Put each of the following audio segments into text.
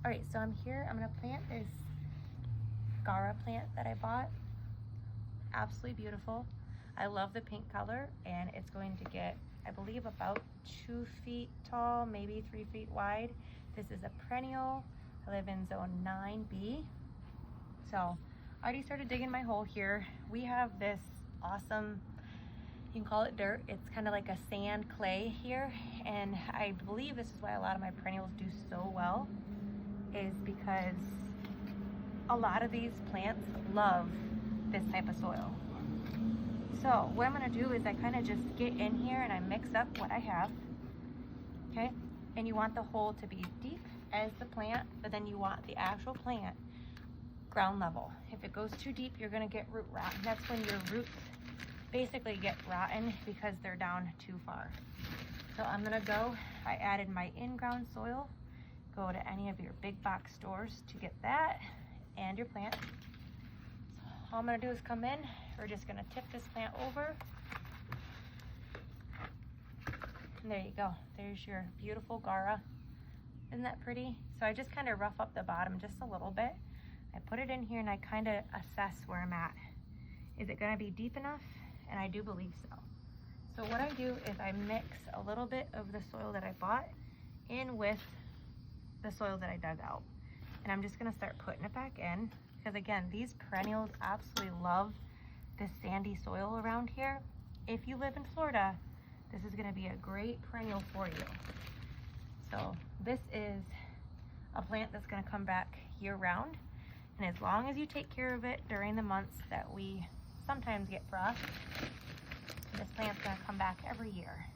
All right, so I'm here. I'm gonna plant this Gaura plant that I bought. Absolutely beautiful. I love the pink color, and it's going to get, I believe, about 2 feet tall, maybe 3 feet wide. This is a perennial. I live in zone 9B. So I already started digging my hole here. We have this awesome, you can call it dirt. It's kind of like a sand clay here. And I believe this is why a lot of my perennials do so well, is because a lot of these plants love this type of soil. So what I'm gonna do is I kind of just get in here and I mix up what I have, okay? And you want the hole to be deep as the plant, but then you want the actual plant ground level. If it goes too deep, you're gonna get root rot. And that's when your roots basically get rotten because they're down too far. So I'm gonna go, I added my in-ground soil. Go to any of your big box stores to get that and your plant. So all I'm gonna do is come in. We're just gonna tip this plant over. And there you go. There's your beautiful Gaura. Isn't that pretty? So I just kind of rough up the bottom just a little bit. I put it in here and I kind of assess where I'm at. Is it gonna be deep enough? And I do believe so. So what I do is I mix a little bit of the soil that I bought in with the soil that I dug out. And I'm just gonna start putting it back in, because again, these perennials absolutely love this sandy soil around here. If you live in Florida, this is gonna be a great perennial for you. So this is a plant that's gonna come back year round. And as long as you take care of it during the months that we sometimes get frost, this plant's gonna come back every year.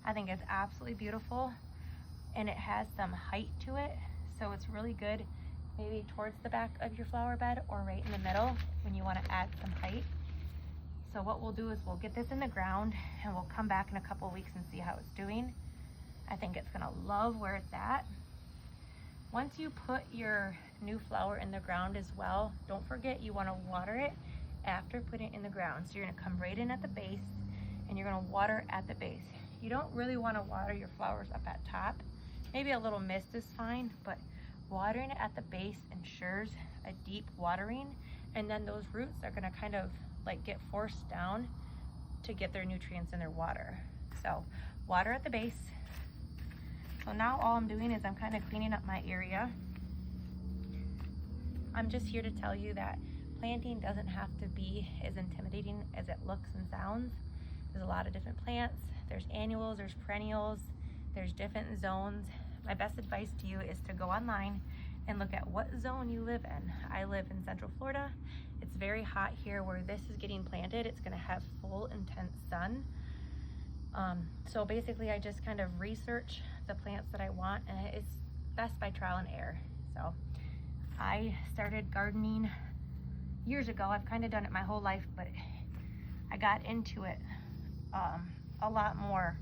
I think it's absolutely beautiful, and it has some height to it. So it's really good maybe towards the back of your flower bed or right in the middle when you wanna add some height. So what we'll do is we'll get this in the ground and we'll come back in a couple weeks and see how it's doing. I think it's gonna love where it's at. Once you put your new flower in the ground as well, don't forget you wanna water it after putting it in the ground. So you're gonna come right in at the base and you're gonna water at the base. You don't really wanna water your flowers up at top. Maybe a little mist is fine, but watering it at the base ensures a deep watering, and then those roots are gonna kind of like get forced down to get their nutrients in their water. So water at the base. So now all I'm doing is I'm kind of cleaning up my area. I'm just here to tell you that planting doesn't have to be as intimidating as it looks and sounds. There's a lot of different plants. There's annuals, there's perennials, there's different zones. My best advice to you is to go online and look at what zone you live in. I live in Central Florida. It's very hot here where this is getting planted. It's gonna have full intense sun. So basically I just kind of research the plants that I want, and it's best by trial and error. So I started gardening years ago. I've kind of done it my whole life, but I got into it a lot more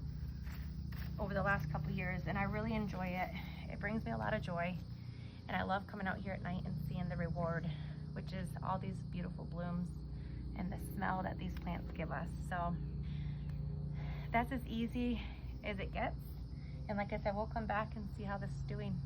over the last couple years, and I really enjoy it. It brings me a lot of joy, and I love coming out here at night and seeing the reward, which is all these beautiful blooms and the smell that these plants give us. So that's as easy as it gets. And like I said, we'll come back and see how this is doing.